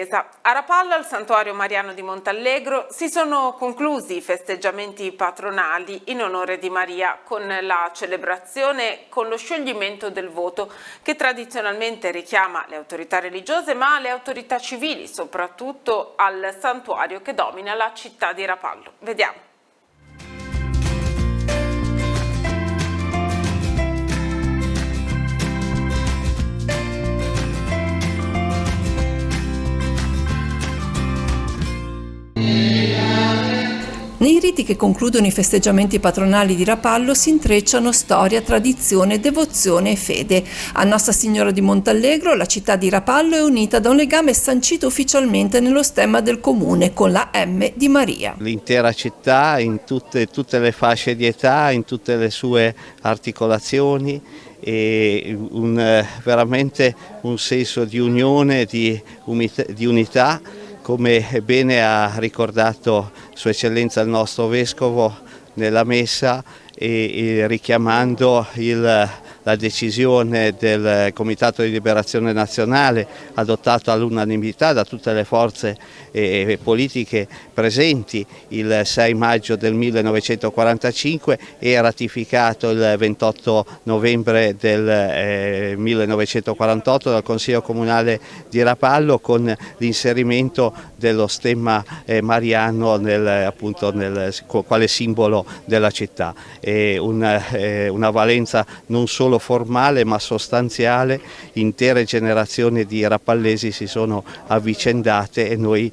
Chiesa. A Rapallo, al Santuario Mariano di Montallegro, si sono conclusi i festeggiamenti patronali in onore di Maria con la celebrazione con lo scioglimento del voto che tradizionalmente richiama le autorità religiose ma le autorità civili, soprattutto al santuario che domina la città di Rapallo. Vediamo. Nei riti che concludono i festeggiamenti patronali di Rapallo si intrecciano storia, tradizione, devozione e fede. A Nostra Signora di Montallegro la città di Rapallo è unita da un legame sancito ufficialmente nello stemma del comune con la M di Maria. L'intera città in tutte le fasce di età, in tutte le sue articolazioni, e veramente un senso di unione, di unità, come bene ha ricordato Sua Eccellenza il nostro Vescovo nella Messa, e richiamando la decisione del Comitato di Liberazione Nazionale adottato all'unanimità da tutte le forze politiche presenti il 6 maggio del 1945 e ratificato il 28 novembre del 1948 dal Consiglio Comunale di Rapallo con l'inserimento dello stemma mariano quale simbolo della città. Una valenza non solo formale ma sostanziale. Intere generazioni di rapallesi si sono avvicendate e noi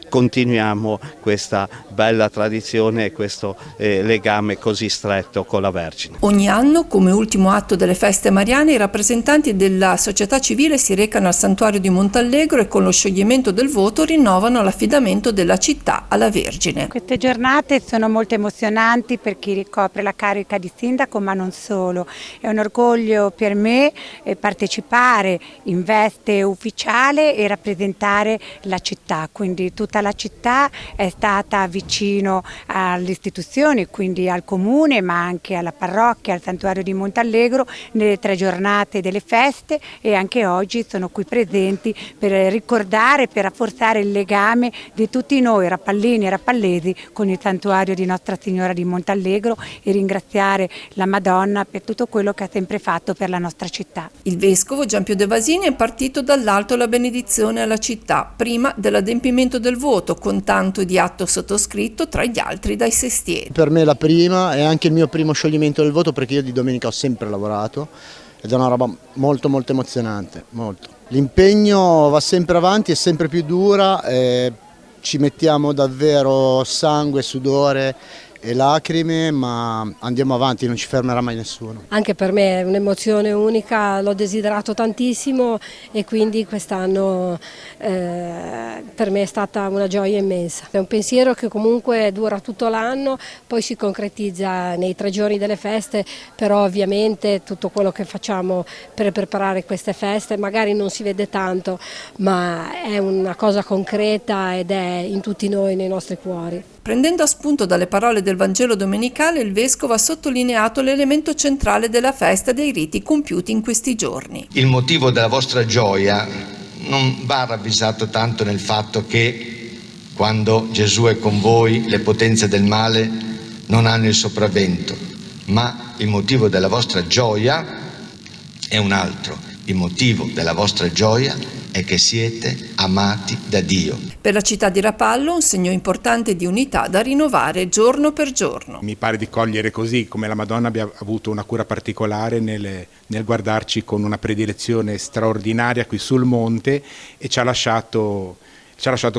continuiamo questa bella tradizione e questo legame così stretto con la Vergine. Ogni anno, come ultimo atto delle feste mariane, i rappresentanti della società civile si recano al santuario di Montallegro e con lo scioglimento del voto rinnovano l'affidamento della città alla Vergine. Queste giornate sono molto emozionanti per chi ricopre la carica di sindaco, ma non solo. È un orgoglio per me partecipare in veste ufficiale e rappresentare la città, quindi tutta la città è stata vicino alle istituzioni, quindi al comune ma anche alla parrocchia, al santuario di Montallegro nelle 3 giornate delle feste, e anche oggi sono qui presenti per ricordare, per rafforzare il legame di tutti noi rappallini e rappallesi con il santuario di Nostra Signora di Montallegro e ringraziare la Madonna per tutto quello che ha sempre fatto per la nostra città. Il vescovo Giampio De Vasini è partito dall'alto la benedizione alla città prima dell'adempimento del voto, con tanto di atto sottoscritto tra gli altri dai sestieri. Per me la prima è anche il mio primo scioglimento del voto, perché io di domenica ho sempre lavorato ed è una roba molto emozionante, molto. L'impegno va sempre avanti, è sempre più dura, ci mettiamo davvero sangue, sudore e lacrime, ma andiamo avanti, non ci fermerà mai nessuno. Anche per me è un'emozione unica, l'ho desiderato tantissimo e quindi quest'anno per me è stata una gioia immensa. È un pensiero che comunque dura tutto l'anno, poi si concretizza nei 3 giorni delle feste, però ovviamente tutto quello che facciamo per preparare queste feste magari non si vede tanto, ma è una cosa concreta ed è in tutti noi, nei nostri cuori. Prendendo a spunto dalle parole del Vangelo domenicale, il Vescovo ha sottolineato l'elemento centrale della festa dei riti compiuti in questi giorni. Il motivo della vostra gioia non va ravvisato tanto nel fatto che quando Gesù è con voi le potenze del male non hanno il sopravvento, ma il motivo della vostra gioia è un altro. Il motivo della vostra gioia è che siete amati da Dio. Per la città di Rapallo un segno importante di unità da rinnovare giorno per giorno. Mi pare di cogliere così come la Madonna abbia avuto una cura particolare nel guardarci con una predilezione straordinaria qui sul monte, e ci ha lasciato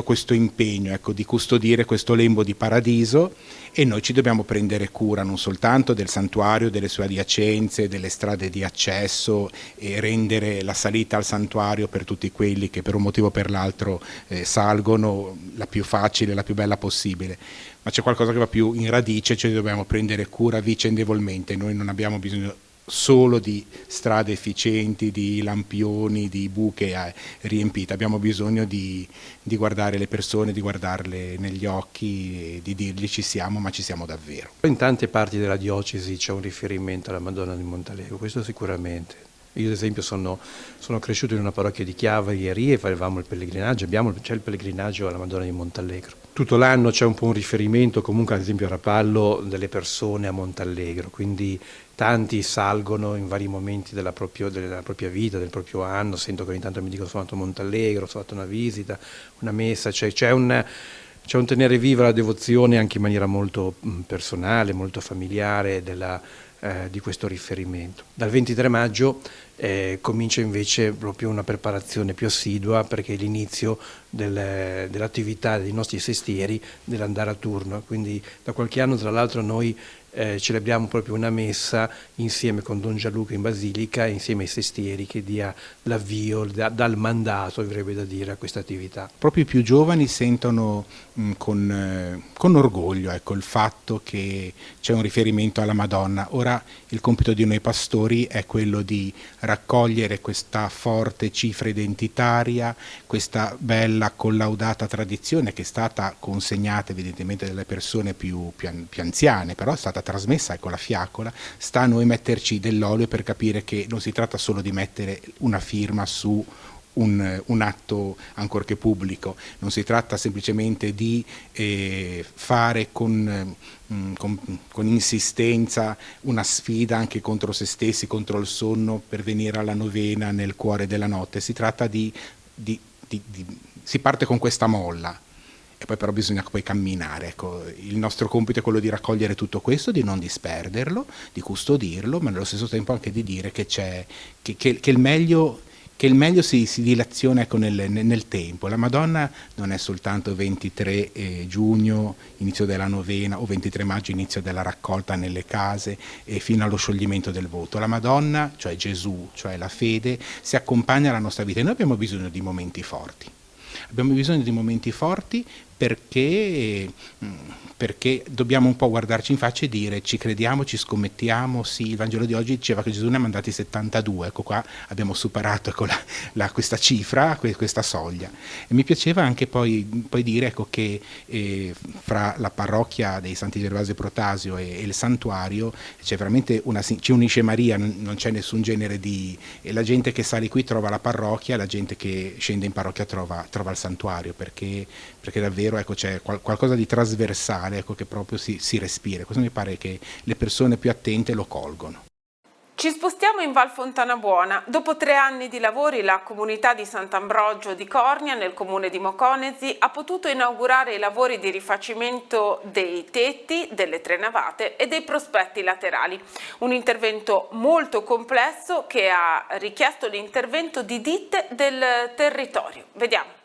questo impegno, di custodire questo lembo di paradiso, e noi ci dobbiamo prendere cura non soltanto del santuario, delle sue adiacenze, delle strade di accesso, e rendere la salita al santuario per tutti quelli che per un motivo o per l'altro salgono la più facile, la più bella possibile. Ma c'è qualcosa che va più in radice, cioè dobbiamo prendere cura vicendevolmente. Noi non abbiamo bisogno solo di strade efficienti, di lampioni, di buche riempite, abbiamo bisogno di guardare le persone, di guardarle negli occhi e di dirgli ci siamo, ma ci siamo davvero. In tante parti della diocesi c'è un riferimento alla Madonna di Montallegro, questo sicuramente. Io ad esempio sono cresciuto in una parrocchia di Chiavari e Rieva, avevamo il pellegrinaggio, c'è il pellegrinaggio alla Madonna di Montallegro. Tutto l'anno c'è un po' un riferimento comunque ad esempio a Rapallo delle persone a Montallegro, quindi tanti salgono in vari momenti della propria vita, del proprio anno. Sento che ogni tanto mi dicono sono andato a Montallegro, sono fatto una visita, una messa, cioè c'è un tenere viva la devozione anche in maniera molto personale, molto familiare di questo riferimento. Dal 23 maggio comincia invece proprio una preparazione più assidua, perché è l'inizio dell'attività dei nostri sestieri dell'andare a turno, quindi da qualche anno tra l'altro noi celebriamo proprio una messa insieme con Don Gianluca in Basilica, insieme ai sestieri, che dia l'avvio dal mandato, avrebbe da dire, a questa attività. Proprio i più giovani sentono con orgoglio, ecco, il fatto che c'è un riferimento alla Madonna. Ora il compito di noi pastori è quello di raccogliere questa forte cifra identitaria, questa bella collaudata tradizione che è stata consegnata evidentemente dalle persone più anziane, però è stata trasmessa, ecco, la fiaccola. Sta a noi metterci dell'olio per capire che non si tratta solo di mettere una firma su un atto ancorché pubblico, non si tratta semplicemente di fare con insistenza una sfida anche contro se stessi, contro il sonno, per venire alla novena nel cuore della notte. Si tratta si parte con questa molla e poi però bisogna poi camminare. Ecco, il nostro compito è quello di raccogliere tutto questo, di non disperderlo, di custodirlo, ma nello stesso tempo anche di dire che il meglio si dilaziona, ecco, nel tempo. La Madonna non è soltanto 23 giugno, inizio della novena, o 23 maggio, inizio della raccolta nelle case, e fino allo scioglimento del voto. La Madonna, cioè Gesù, cioè la fede, si accompagna alla nostra vita, e noi abbiamo bisogno di momenti forti. Abbiamo bisogno di momenti forti perché dobbiamo un po' guardarci in faccia e dire: ci crediamo, ci scommettiamo. Sì, il Vangelo di oggi diceva che Gesù ne ha mandati 72, ecco qua abbiamo superato, ecco, questa cifra, questa soglia. E mi piaceva anche poi dire, ecco, che fra la parrocchia dei Santi Gervasio e Protasio e il santuario c'è veramente ci unisce Maria, non c'è nessun genere e la gente che sale qui trova la parrocchia, la gente che scende in parrocchia trova il santuario, perché davvero, ecco, c'è qualcosa di trasversale, ecco, che proprio si respira. Questo mi pare che le persone più attente lo colgono. Ci spostiamo in Val Fontana Buona. Dopo 3 anni di lavori, la comunità di Sant'Ambrogio di Cornia, nel comune di Moconesi, ha potuto inaugurare i lavori di rifacimento dei tetti, delle 3 navate e dei prospetti laterali. Un intervento molto complesso che ha richiesto l'intervento di ditte del territorio. Vediamo.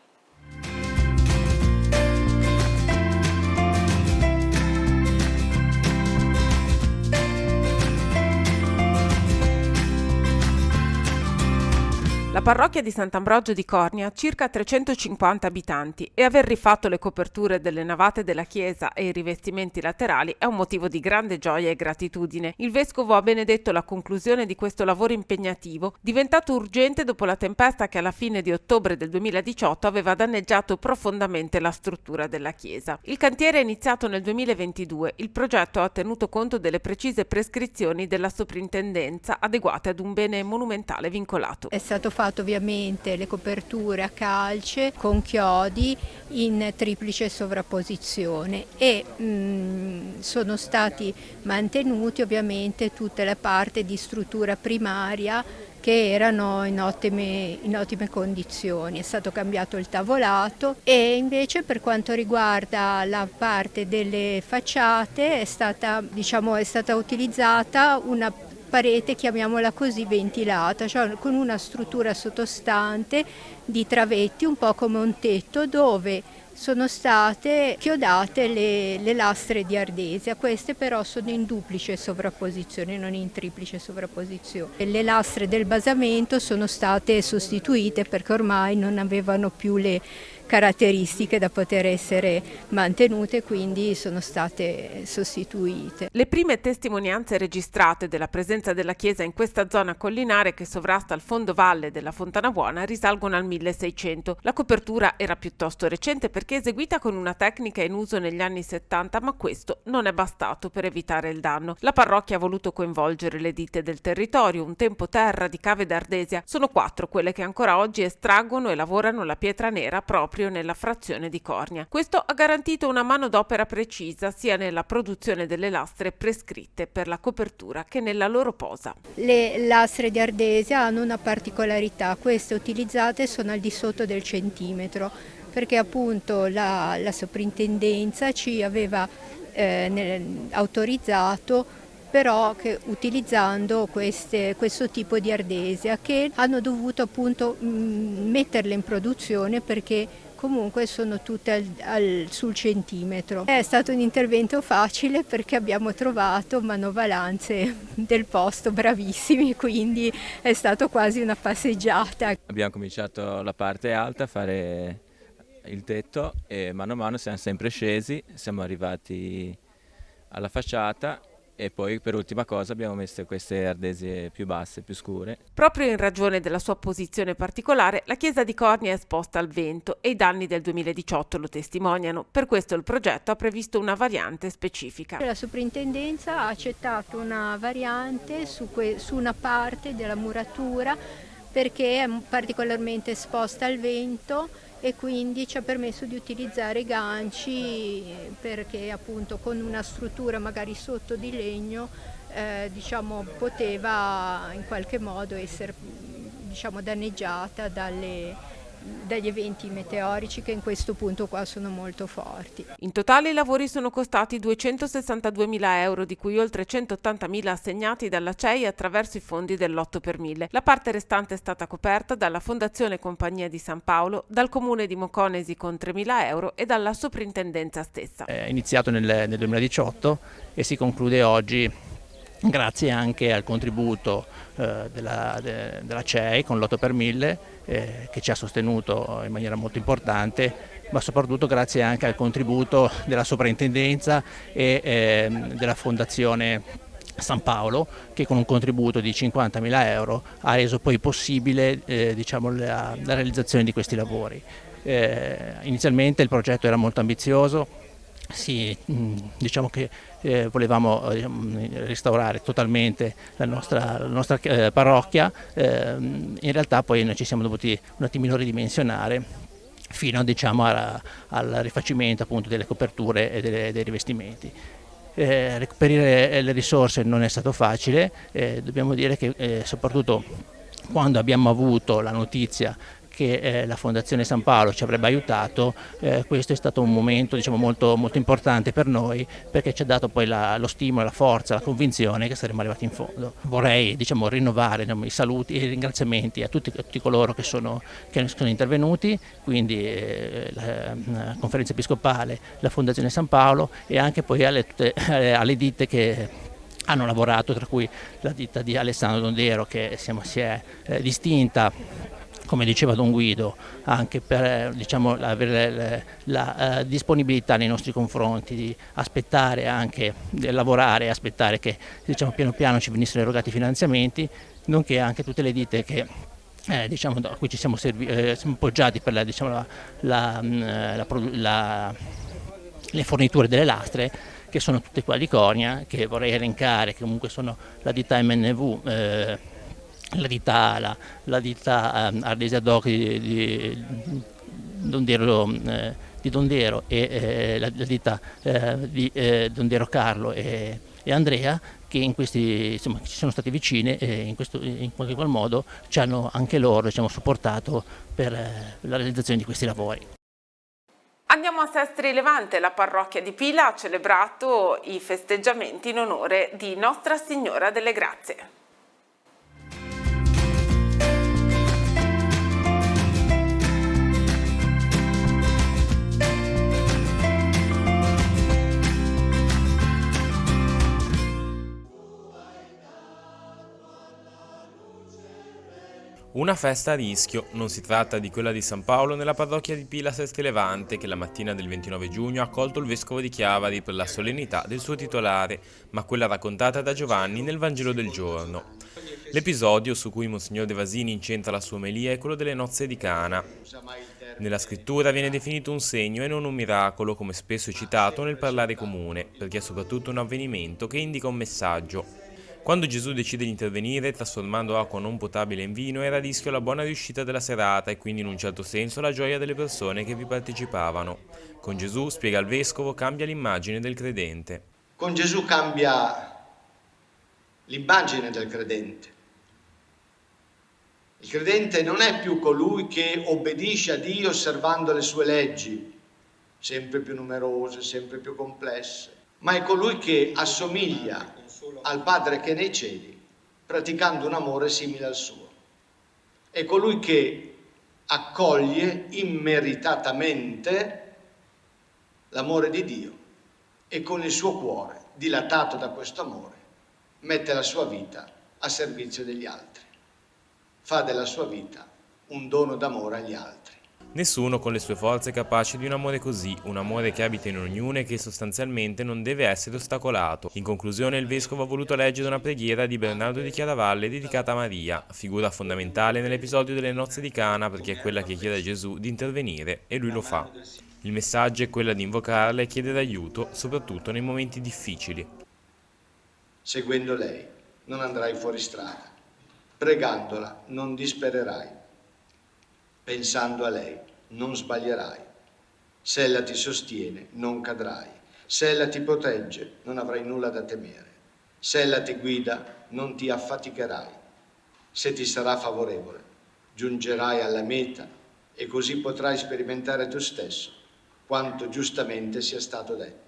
La parrocchia di Sant'Ambrogio di Cornia ha circa 350 abitanti e aver rifatto le coperture delle navate della chiesa e i rivestimenti laterali è un motivo di grande gioia e gratitudine. Il vescovo ha benedetto la conclusione di questo lavoro impegnativo, diventato urgente dopo la tempesta che alla fine di ottobre del 2018 aveva danneggiato profondamente la struttura della chiesa. Il cantiere è iniziato nel 2022. Il progetto ha tenuto conto delle precise prescrizioni della soprintendenza adeguate ad un bene monumentale vincolato. È stato fatto ovviamente le coperture a calce con chiodi in triplice sovrapposizione e sono stati mantenuti ovviamente tutta la parte di struttura primaria che erano in ottime condizioni. È stato cambiato il tavolato e invece per quanto riguarda la parte delle facciate è stata utilizzata una parete, chiamiamola così, ventilata, cioè con una struttura sottostante di travetti, un po' come un tetto, dove sono state chiodate le lastre di ardesia. Queste però sono in duplice sovrapposizione, non in triplice sovrapposizione. Le lastre del basamento sono state sostituite perché ormai non avevano più le caratteristiche da poter essere mantenute, quindi sono state sostituite. Le prime testimonianze registrate della presenza della chiesa in questa zona collinare che sovrasta il fondovalle della Fontana Buona risalgono al 1600. La copertura era piuttosto recente perché eseguita con una tecnica in uso negli anni 70, ma questo non è bastato per evitare il danno. La parrocchia ha voluto coinvolgere le ditte del territorio, un tempo terra di Cave d'Ardesia. Sono 4 quelle che ancora oggi estraggono e lavorano la pietra nera proprio nella frazione di Cornia. Questo ha garantito una manodopera precisa sia nella produzione delle lastre prescritte per la copertura che nella loro posa. Le lastre di Ardesia hanno una particolarità: queste utilizzate sono al di sotto del centimetro, perché appunto la soprintendenza ci aveva autorizzato però che utilizzando questo tipo di ardesia, che hanno dovuto appunto metterle in produzione perché comunque sono tutte sul centimetro. È stato un intervento facile perché abbiamo trovato manovalanze del posto bravissimi, quindi è stato quasi una passeggiata. Abbiamo cominciato la parte alta a fare il tetto e mano a mano siamo sempre scesi, siamo arrivati alla facciata e poi per ultima cosa abbiamo messo queste ardesie più basse, più scure. Proprio in ragione della sua posizione particolare, la chiesa di Cornia è esposta al vento e i danni del 2018 lo testimoniano. Per questo il progetto ha previsto una variante specifica. La soprintendenza ha accettato una variante su una parte della muratura perché è particolarmente esposta al vento e quindi ci ha permesso di utilizzare ganci perché appunto con una struttura magari sotto di legno poteva in qualche modo essere danneggiata dagli eventi meteorici che in questo punto qua sono molto forti. In totale i lavori sono costati 262.000 euro, di cui oltre 180.000 assegnati dalla CEI attraverso i fondi dell'8 per 1000. La parte restante è stata coperta dalla Fondazione Compagnia di San Paolo, dal Comune di Moconesi con 3.000 euro e dalla soprintendenza stessa. È iniziato nel 2018 e si conclude oggi grazie anche al contributo della CEI con l'8 per 1000 che ci ha sostenuto in maniera molto importante, ma soprattutto grazie anche al contributo della soprintendenza e della Fondazione San Paolo, che con un contributo di 50.000 euro ha reso poi possibile la realizzazione di questi lavori. Inizialmente il progetto era molto ambizioso, volevamo restaurare totalmente la nostra parrocchia, in realtà poi noi ci siamo dovuti un attimino ridimensionare fino al rifacimento appunto delle coperture e dei rivestimenti. Recuperare le risorse non è stato facile, dobbiamo dire che soprattutto quando abbiamo avuto la notizia che la Fondazione San Paolo ci avrebbe aiutato, questo è stato un momento molto, molto importante per noi, perché ci ha dato poi lo stimolo, la forza, la convinzione che saremmo arrivati in fondo. Vorrei rinnovare i saluti e i ringraziamenti a tutti coloro che sono intervenuti, quindi la Conferenza Episcopale, la Fondazione San Paolo e anche poi alle ditte che hanno lavorato, tra cui la ditta di Alessandro Dondero che si è distinta, come diceva Don Guido, anche per avere la disponibilità nei nostri confronti di aspettare anche, di lavorare e aspettare che piano piano ci venissero erogati finanziamenti, nonché anche tutte le ditte che a cui ci siamo appoggiati per le forniture delle lastre, che sono tutte qua di Cornia, che vorrei elencare, che comunque sono la ditta MNV, la ditta Ardesia Doc di Dondero e la ditta di Dondero Carlo e Andrea, che in questi ci sono stati vicine e in qualche modo ci hanno anche loro supportato per la realizzazione di questi lavori. Andiamo a Sestri Levante. La parrocchia di Pila ha celebrato i festeggiamenti in onore di Nostra Signora delle Grazie. Una festa a rischio, non si tratta di quella di San Paolo nella parrocchia di Pila Seste Levante che la mattina del 29 giugno ha accolto il vescovo di Chiavari per la solennità del suo titolare, ma quella raccontata da Giovanni nel Vangelo del giorno. L'episodio su cui Monsignor De Vasini incentra la sua omelia è quello delle nozze di Cana. Nella scrittura viene definito un segno e non un miracolo, come spesso è citato nel parlare comune, perché è soprattutto un avvenimento che indica un messaggio. Quando Gesù decide di intervenire, trasformando acqua non potabile in vino, era a rischio la buona riuscita della serata e quindi in un certo senso la gioia delle persone che vi partecipavano. Con Gesù, spiega il Vescovo, cambia l'immagine del credente. Con Gesù cambia l'immagine del credente. Il credente non è più colui che obbedisce a Dio osservando le sue leggi, sempre più numerose, sempre più complesse, ma è colui che assomiglia al Padre che è nei cieli, praticando un amore simile al suo. È colui che accoglie immeritatamente l'amore di Dio e con il suo cuore, dilatato da questo amore, mette la sua vita a servizio degli altri. Fa della sua vita un dono d'amore agli altri. Nessuno con le sue forze è capace di un amore così, un amore che abita in ognuno e che sostanzialmente non deve essere ostacolato. In conclusione il Vescovo ha voluto leggere una preghiera di Bernardo di Chiaravalle dedicata a Maria, figura fondamentale nell'episodio delle nozze di Cana perché è quella che chiede a Gesù di intervenire e lui lo fa. Il messaggio è quello di invocarla e chiedere aiuto, soprattutto nei momenti difficili. Seguendo lei non andrai fuori strada, pregandola non dispererai. Pensando a lei, non sbaglierai. Se ella ti sostiene, non cadrai. Se ella ti protegge, non avrai nulla da temere. Se ella ti guida, non ti affaticherai. Se ti sarà favorevole, giungerai alla meta e così potrai sperimentare tu stesso quanto giustamente sia stato detto.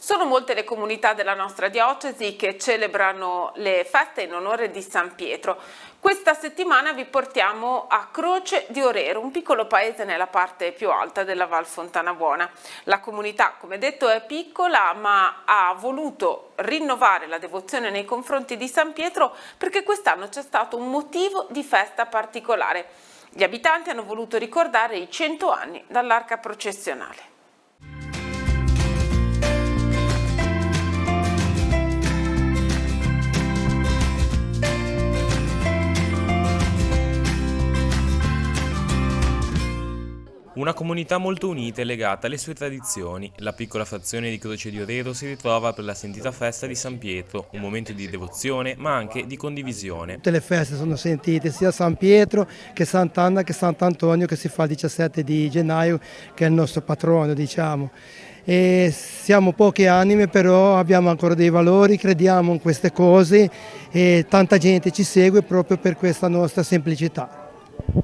Sono molte le comunità della nostra diocesi che celebrano le feste in onore di San Pietro. Questa settimana vi portiamo a Croce di Orero, un piccolo paese nella parte più alta della Val Fontana Buona. La comunità, come detto, è piccola, ma ha voluto rinnovare la devozione nei confronti di San Pietro perché quest'anno c'è stato un motivo di festa particolare. Gli abitanti hanno voluto ricordare i 100 anni dall'arca processionale. Una comunità molto unita e legata alle sue tradizioni, la piccola frazione di Croce di Orero si ritrova per la sentita festa di San Pietro, un momento di devozione ma anche di condivisione. Tutte le feste sono sentite, sia San Pietro che Sant'Anna che Sant'Antonio che si fa il 17 di gennaio, che è il nostro patrono, diciamo. E siamo poche anime, però abbiamo ancora dei valori, crediamo in queste cose e tanta gente ci segue proprio per questa nostra semplicità.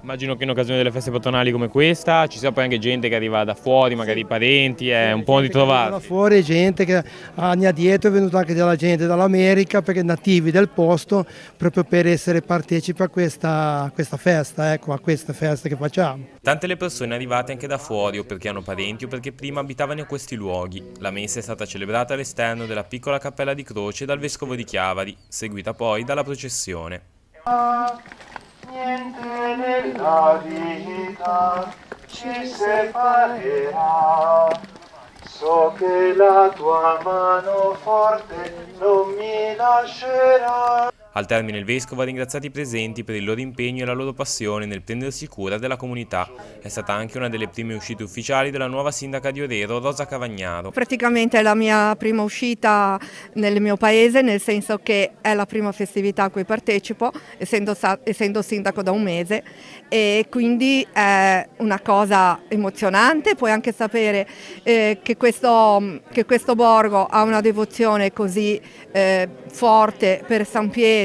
Immagino che in occasione delle feste patronali come questa ci sia poi anche gente che arriva da fuori, magari parenti, è un po' un ritrovarsi. Da fuori gente che anni addietro è venuta anche della gente dall'America, perché nativi del posto, proprio per essere partecipi a questa festa, ecco, a queste feste che facciamo. Tante le persone arrivate anche da fuori o perché hanno parenti o perché prima abitavano in questi luoghi. La messa è stata celebrata all'esterno della piccola cappella di Croce dal Vescovo di Chiavari, seguita poi dalla processione. Niente nella vita ci separerà, so che la tua mano forte non mi lascerà. Al termine il Vescovo ha ringraziato i presenti per il loro impegno e la loro passione nel prendersi cura della comunità. È stata anche una delle prime uscite ufficiali della nuova sindaca di Orero, Rosa Cavagnaro. Praticamente è la mia prima uscita nel mio paese, nel senso che è la prima festività a cui partecipo, essendo sindaco da un mese, e quindi è una cosa emozionante. Puoi anche sapere che questo borgo ha una devozione così forte per San Pietro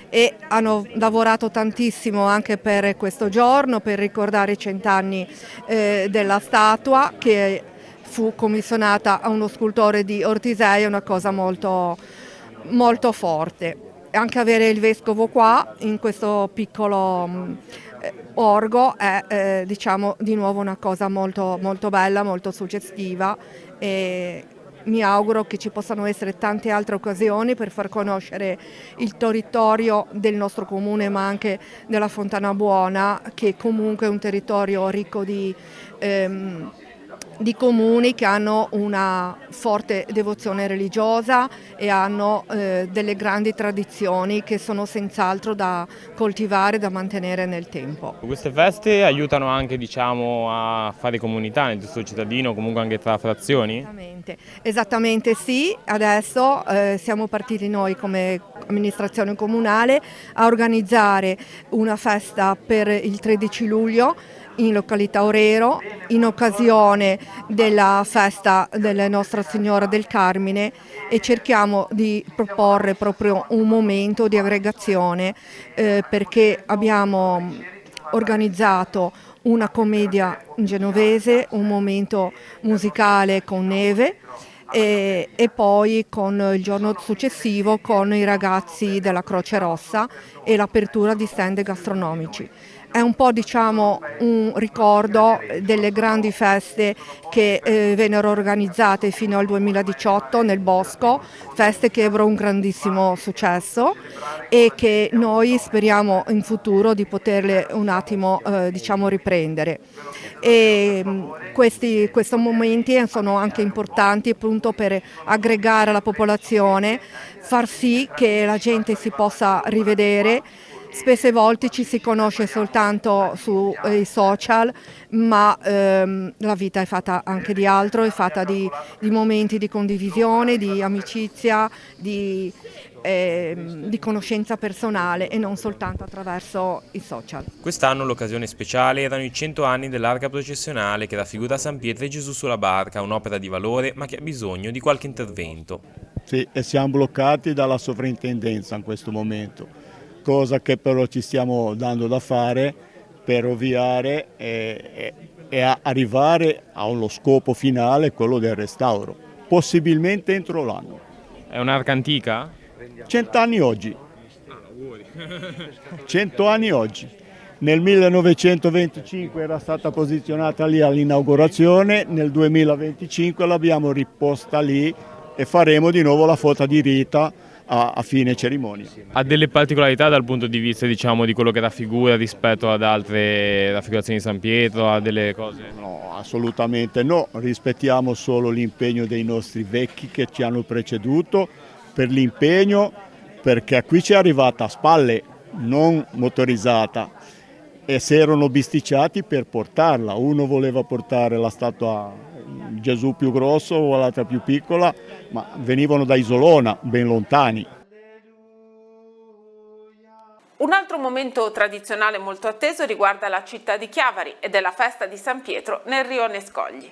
e hanno lavorato tantissimo anche per questo giorno, per ricordare i 100 anni della statua che fu commissionata a uno scultore di Ortisei. È una cosa molto molto forte. Anche avere il vescovo qua in questo piccolo orgo è diciamo di nuovo una cosa molto, molto bella, molto suggestiva, e mi auguro che ci possano essere tante altre occasioni per far conoscere il territorio del nostro comune, ma anche della Fontana Buona, che comunque è un territorio ricco di comuni che hanno una forte devozione religiosa e hanno delle grandi tradizioni che sono senz'altro da coltivare, da mantenere nel tempo. Queste feste aiutano anche, diciamo, a fare comunità nel giusto cittadino, comunque anche tra frazioni? Esattamente sì, adesso siamo partiti noi come amministrazione comunale a organizzare una festa per il 13 luglio in località Orero, in occasione della festa della Nostra Signora del Carmine, e cerchiamo di proporre proprio un momento di aggregazione perché abbiamo organizzato una commedia genovese, un momento musicale con neve e poi con il giorno successivo con i ragazzi della Croce Rossa e l'apertura di stand gastronomici. È un po' diciamo un ricordo delle grandi feste che vennero organizzate fino al 2018 nel Bosco, feste che ebbero un grandissimo successo e che noi speriamo in futuro di poterle un attimo diciamo riprendere. E questi momenti sono anche importanti appunto per aggregare la popolazione, far sì che la gente si possa rivedere. Spesse volte ci si conosce soltanto sui social, ma la vita è fatta anche di altro, è fatta di momenti di condivisione, di amicizia, di conoscenza personale e non soltanto attraverso i social. Quest'anno l'occasione speciale erano i 100 anni dell'arca processionale che raffigura San Pietro e Gesù sulla barca, un'opera di valore ma che ha bisogno di qualche intervento. Sì, e siamo bloccati dalla sovrintendenza in questo momento, cosa che però ci stiamo dando da fare per ovviare e arrivare allo scopo finale, quello del restauro, possibilmente entro l'anno. È un'arca antica? 100 anni oggi. 100 anni oggi. Nel 1925 era stata posizionata lì all'inaugurazione, nel 2025 l'abbiamo riposta lì e faremo di nuovo la foto di Rita a fine cerimonia. Ha delle particolarità dal punto di vista, diciamo, di quello che raffigura rispetto ad altre raffigurazioni di San Pietro, ha delle cose? No, assolutamente no, rispettiamo solo l'impegno dei nostri vecchi che ci hanno preceduto, per l'impegno, perché qui ci è arrivata a spalle, non motorizzata, e si erano bisticciati per portarla. Uno voleva portare la statua Gesù più grosso o l'altra più piccola, ma venivano da Isolona, ben lontani. Un altro momento tradizionale molto atteso riguarda la città di Chiavari ed è la festa di San Pietro nel rione Scogli.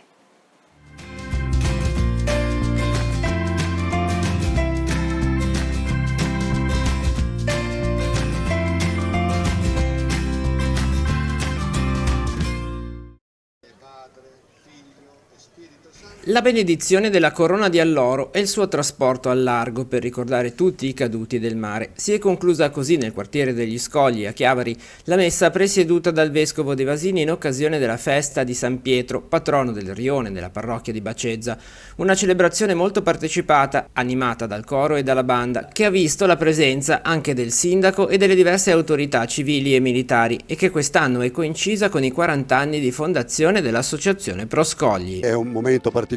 La benedizione della corona di alloro e il suo trasporto al largo per ricordare tutti i caduti del mare. Si è conclusa così nel quartiere degli Scogli a Chiavari la messa presieduta dal vescovo De Vasini in occasione della festa di San Pietro, patrono del rione della parrocchia di Bacezza. Una celebrazione molto partecipata, animata dal coro e dalla banda, che ha visto la presenza anche del sindaco e delle diverse autorità civili e militari e che quest'anno è coincisa con i 40 anni di fondazione dell'associazione Pro Scogli. È un momento particolare,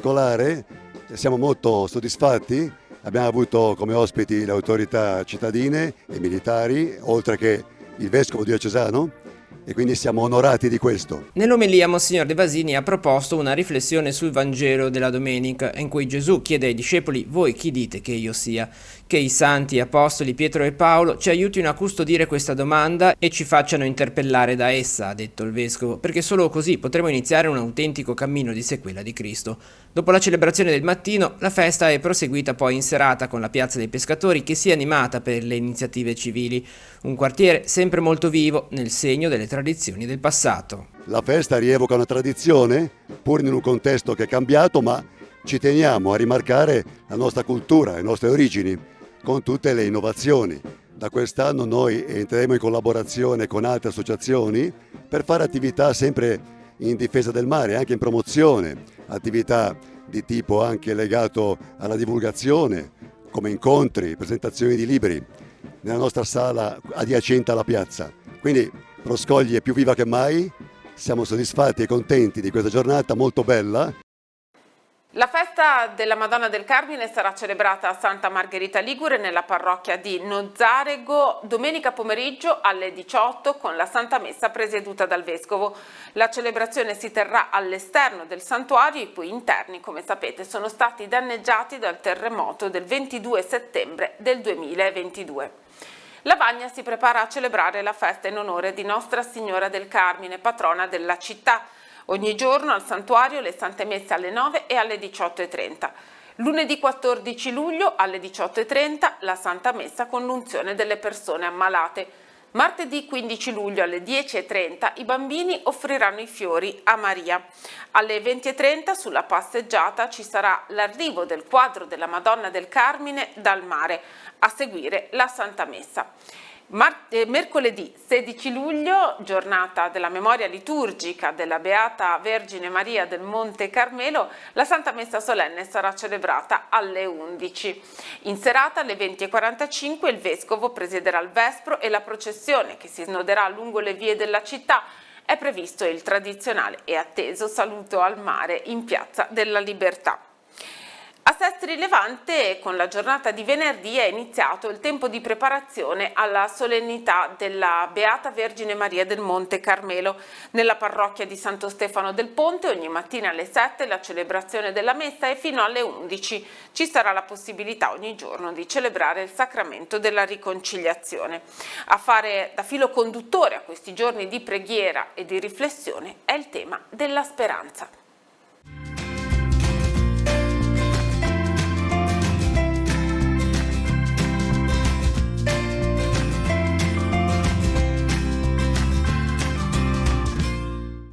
siamo molto soddisfatti, abbiamo avuto come ospiti le autorità cittadine e militari, oltre che il vescovo diocesano, e quindi siamo onorati di questo. Nell'omelia Monsignor De Vasini ha proposto una riflessione sul Vangelo della domenica, in cui Gesù chiede ai discepoli: voi chi dite che io sia? Che i santi apostoli Pietro e Paolo ci aiutino a custodire questa domanda e ci facciano interpellare da essa, ha detto il vescovo, perché solo così potremo iniziare un autentico cammino di sequela di Cristo. Dopo la celebrazione del mattino, la festa è proseguita poi in serata con la Piazza dei Pescatori, che si è animata per le iniziative civili. Un quartiere sempre molto vivo, nel segno delle tradizioni del passato. La festa rievoca una tradizione, pur in un contesto che è cambiato, ma ci teniamo a rimarcare la nostra cultura, le nostre origini. con tutte le innovazioni. Da quest'anno noi entreremo in collaborazione con altre associazioni per fare attività sempre in difesa del mare, anche in promozione, attività di tipo anche legato alla divulgazione, come incontri, presentazioni di libri, nella nostra sala adiacente alla piazza. Quindi Proscogli è più viva che mai, siamo soddisfatti e contenti di questa giornata molto bella. La festa della Madonna del Carmine sarà celebrata a Santa Margherita Ligure nella parrocchia di Nozzarego domenica pomeriggio alle 18 con la Santa Messa presieduta dal Vescovo. La celebrazione si terrà all'esterno del santuario, i cui interni, come sapete, sono stati danneggiati dal terremoto del 22 settembre del 2022. Lavagna si prepara a celebrare la festa in onore di Nostra Signora del Carmine, patrona della città. Ogni giorno al santuario le sante messe alle 9 e alle 18:30. Lunedì 14 luglio alle 18:30 la Santa Messa con l'unzione delle persone ammalate. Martedì 15 luglio alle 10:30 i bambini offriranno i fiori a Maria. Alle 20:30 sulla passeggiata ci sarà l'arrivo del quadro della Madonna del Carmine dal mare, a seguire la Santa Messa. Mercoledì 16 luglio, giornata della memoria liturgica della Beata Vergine Maria del Monte Carmelo, la Santa Messa solenne sarà celebrata alle 11. In serata alle 20:45 il Vescovo presiederà il Vespro e la processione che si snoderà lungo le vie della città. È previsto il tradizionale e atteso saluto al mare in Piazza della Libertà. A Sestri Levante, con la giornata di venerdì, è iniziato il tempo di preparazione alla solennità della Beata Vergine Maria del Monte Carmelo. Nella parrocchia di Santo Stefano del Ponte ogni mattina alle 7 la celebrazione della messa e fino alle 11 ci sarà la possibilità ogni giorno di celebrare il sacramento della riconciliazione. A fare da filo conduttore a questi giorni di preghiera e di riflessione è il tema della speranza.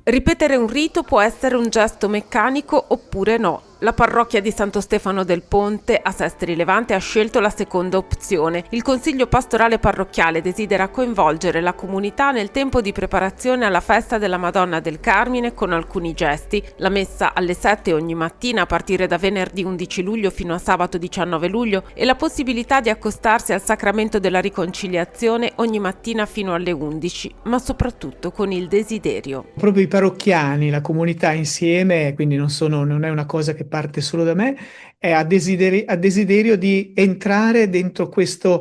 Ripetere un rito può essere un gesto meccanico oppure no. La parrocchia di Santo Stefano del Ponte a Sestri Levante ha scelto la seconda opzione. Il Consiglio pastorale parrocchiale desidera coinvolgere la comunità nel tempo di preparazione alla festa della Madonna del Carmine con alcuni gesti. La messa alle 7 ogni mattina a partire da venerdì 11 luglio fino a sabato 19 luglio e la possibilità di accostarsi al sacramento della riconciliazione ogni mattina fino alle 11, ma soprattutto con il desiderio. Proprio i parrocchiani, la comunità insieme, quindi non è una cosa che parte solo da me, ha desiderio di entrare dentro questa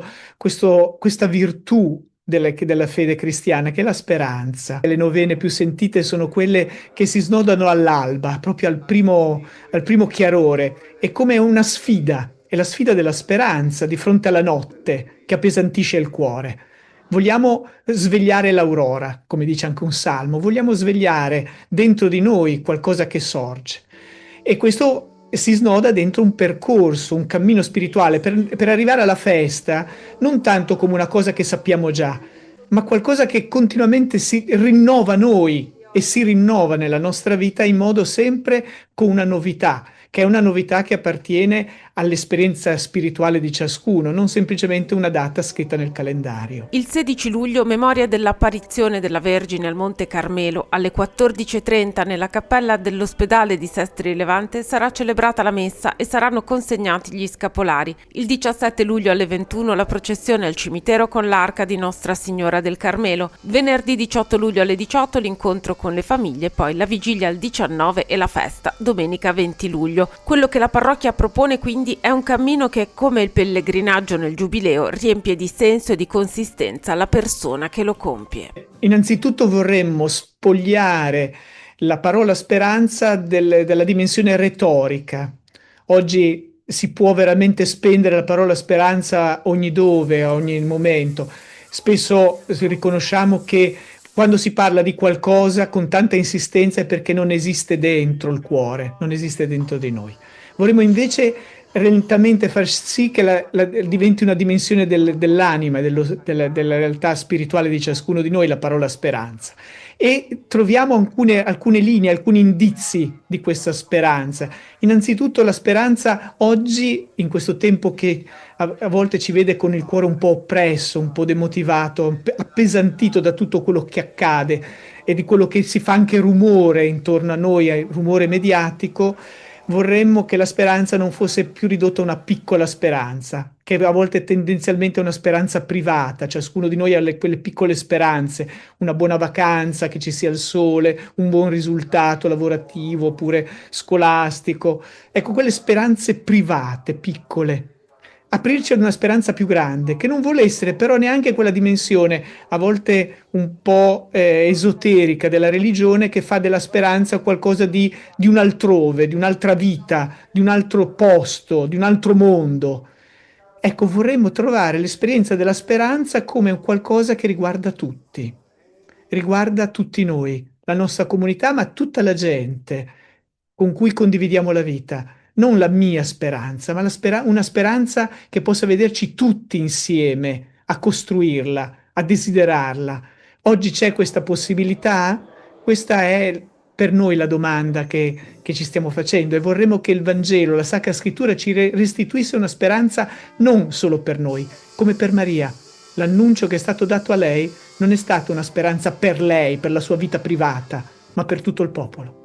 virtù della fede cristiana, che è la speranza. Le novene più sentite sono quelle che si snodano all'alba, proprio al primo chiarore. È come una sfida, è la sfida della speranza di fronte alla notte che appesantisce il cuore. Vogliamo svegliare l'aurora, come dice anche un salmo, vogliamo svegliare dentro di noi qualcosa che sorge. E questo si snoda dentro un percorso, un cammino spirituale per arrivare alla festa, non tanto come una cosa che sappiamo già, ma qualcosa che continuamente si rinnova noi e si rinnova nella nostra vita in modo sempre con una novità, che è una novità che appartiene all'esperienza spirituale di ciascuno, non semplicemente una data scritta nel calendario. Il 16 luglio, memoria dell'apparizione della Vergine al Monte Carmelo, alle 14:30 nella cappella dell'ospedale di Sestri Levante sarà celebrata la messa e saranno consegnati gli scapolari. Il 17 luglio alle 21 la processione al cimitero con l'arca di Nostra Signora del Carmelo. Venerdì 18 luglio alle 18 l'incontro con le famiglie, poi la vigilia al 19 e la festa, domenica 20 luglio. Quello che la parrocchia propone quindi è un cammino che, come il pellegrinaggio nel Giubileo, riempie di senso e di consistenza la persona che lo compie. Innanzitutto vorremmo spogliare la parola speranza della dimensione retorica. Oggi si può veramente spendere la parola speranza ogni dove, a ogni momento. Spesso riconosciamo che quando si parla di qualcosa con tanta insistenza è perché non esiste dentro il cuore, non esiste dentro di noi. Vorremmo invece lentamente far sì che diventi una dimensione dell'anima, della realtà spirituale di ciascuno di noi, la parola speranza. E troviamo alcune linee, alcuni indizi di questa speranza. Innanzitutto la speranza oggi, in questo tempo che a volte ci vede con il cuore un po' oppresso, un po' demotivato, appesantito da tutto quello che accade e di quello che si fa anche rumore intorno a noi, rumore mediatico, vorremmo che la speranza non fosse più ridotta a una piccola speranza, che a volte tendenzialmente è una speranza privata. Ciascuno di noi ha quelle piccole speranze, una buona vacanza, che ci sia il sole, un buon risultato lavorativo oppure scolastico. Ecco, quelle speranze private, piccole. Aprirci ad una speranza più grande, che non vuole essere però neanche quella dimensione, a volte un po' esoterica della religione, che fa della speranza qualcosa di un altrove, di un'altra vita, di un altro posto, di un altro mondo. Ecco, vorremmo trovare l'esperienza della speranza come un qualcosa che riguarda tutti noi, la nostra comunità, ma tutta la gente con cui condividiamo la vita. Non la mia speranza, ma una speranza che possa vederci tutti insieme a costruirla, a desiderarla. Oggi c'è questa possibilità? Questa è per noi la domanda che ci stiamo facendo, e vorremmo che il Vangelo, la Sacra Scrittura, ci restituisse una speranza non solo per noi, come per Maria. L'annuncio che è stato dato a lei non è stata una speranza per lei, per la sua vita privata, ma per tutto il popolo.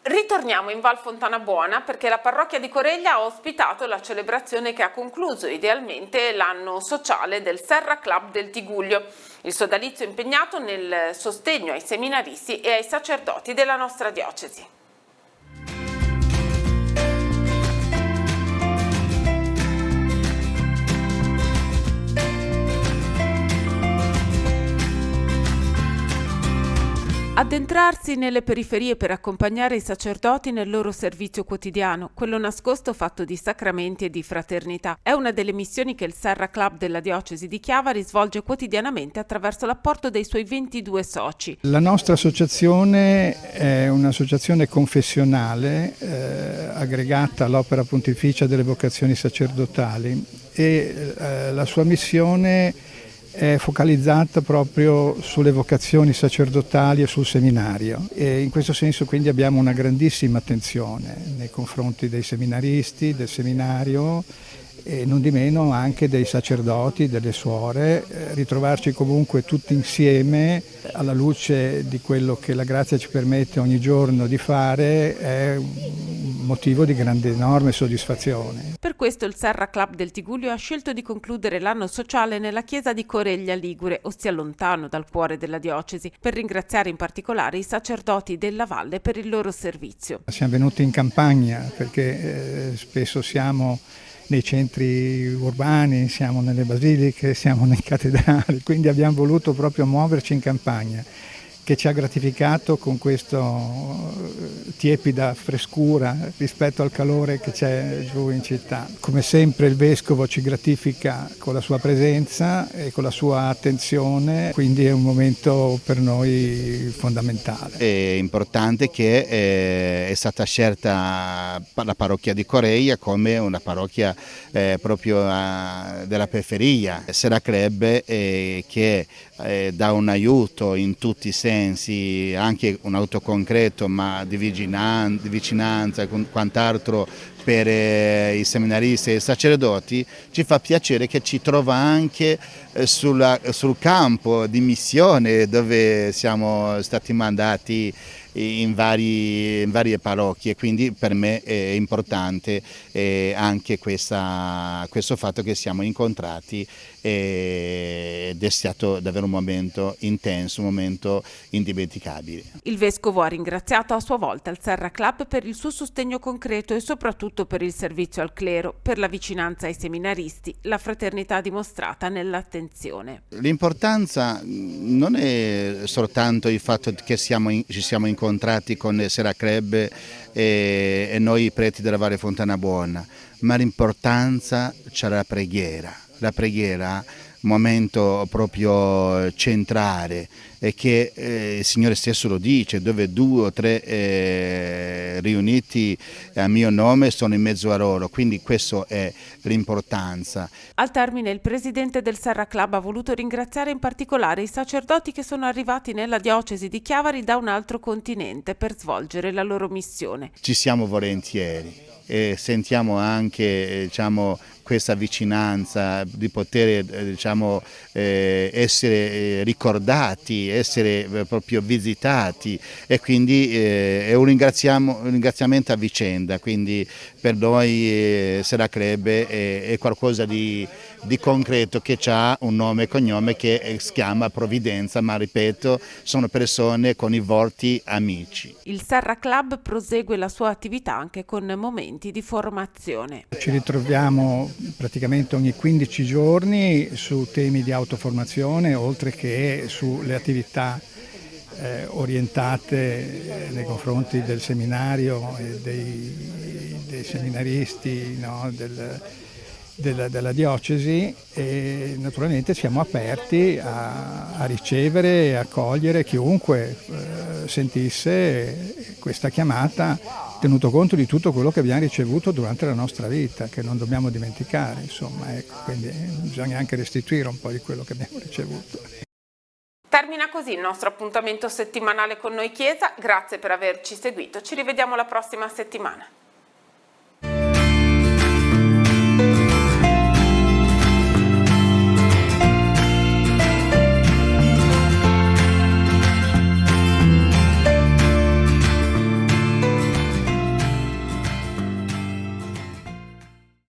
Ritorniamo in Val Fontana Buona perché la parrocchia di Coreglia ha ospitato la celebrazione che ha concluso idealmente l'anno sociale del Serra Club del Tigullio. Il sodalizio impegnato nel sostegno ai seminaristi e ai sacerdoti della nostra diocesi. Addentrarsi nelle periferie per accompagnare i sacerdoti nel loro servizio quotidiano, quello nascosto fatto di sacramenti e di fraternità, è una delle missioni che il Serra Club della diocesi di Chiavari svolge quotidianamente attraverso l'apporto dei suoi 22 soci. La nostra associazione è un'associazione confessionale aggregata all'Opera Pontificia delle Vocazioni Sacerdotali e la sua missione è focalizzata proprio sulle vocazioni sacerdotali e sul seminario, e in questo senso quindi abbiamo una grandissima attenzione nei confronti dei seminaristi, del seminario e non di meno anche dei sacerdoti, delle suore. Ritrovarci comunque tutti insieme alla luce di quello che la grazia ci permette ogni giorno di fare è un motivo di grande, enorme soddisfazione. Per questo il Serra Club del Tigullio ha scelto di concludere l'anno sociale nella chiesa di Coreglia Ligure, ossia lontano dal cuore della diocesi, per ringraziare in particolare i sacerdoti della valle per il loro servizio. Siamo venuti in campagna perché spesso siamo nei centri urbani, siamo nelle basiliche, siamo nei cattedrali, quindi abbiamo voluto proprio muoverci in campagna, che ci ha gratificato con questa tiepida frescura rispetto al calore che c'è giù in città. Come sempre il Vescovo ci gratifica con la sua presenza e con la sua attenzione, quindi è un momento per noi fondamentale. È importante che è stata scelta la parrocchia di Coreglia come una parrocchia proprio della periferia. Serra Club che dà un aiuto in tutti i sensi, anche un aiuto concreto, ma di vicinanza e quant'altro per i seminaristi e i sacerdoti. Ci fa piacere che ci trova anche sul campo di missione dove siamo stati mandati in varie parrocchie, quindi per me è importante anche questo fatto che siamo incontrati ed è stato davvero un momento intenso, un momento indimenticabile. Il Vescovo ha ringraziato a sua volta il Serra Club per il suo sostegno concreto e soprattutto per il servizio al clero, per la vicinanza ai seminaristi, la fraternità dimostrata nell'attenzione. L'importanza non è soltanto il fatto che ci siamo incontrati con il Serra Club e noi preti della Valle Fontana Buona, ma l'importanza c'è la preghiera. La preghiera momento proprio centrale e che il Signore stesso lo dice, dove 2 o 3 riuniti a mio nome sono in mezzo a loro, quindi questa è l'importanza. Al termine il presidente del Serra Club ha voluto ringraziare in particolare i sacerdoti che sono arrivati nella diocesi di Chiavari da un altro continente per svolgere la loro missione. Ci siamo volentieri e sentiamo anche questa vicinanza di poter essere ricordati, essere proprio visitati, e quindi è un ringraziamento a vicenda, quindi per noi Serra Club è qualcosa di concreto, che ha un nome e cognome che si chiama Provvidenza, ma ripeto, sono persone con i volti amici. Il Serra Club prosegue la sua attività anche con momenti di formazione. Ci ritroviamo praticamente ogni 15 giorni su temi di autoformazione, oltre che sulle attività orientate nei confronti del seminario e dei seminaristi, no, della diocesi, e naturalmente siamo aperti a ricevere e accogliere chiunque sentisse questa chiamata, tenuto conto di tutto quello che abbiamo ricevuto durante la nostra vita, che non dobbiamo dimenticare, insomma, ecco, quindi bisogna anche restituire un po' di quello che abbiamo ricevuto. Termina così il nostro appuntamento settimanale con Noi Chiesa, grazie per averci seguito, ci rivediamo la prossima settimana.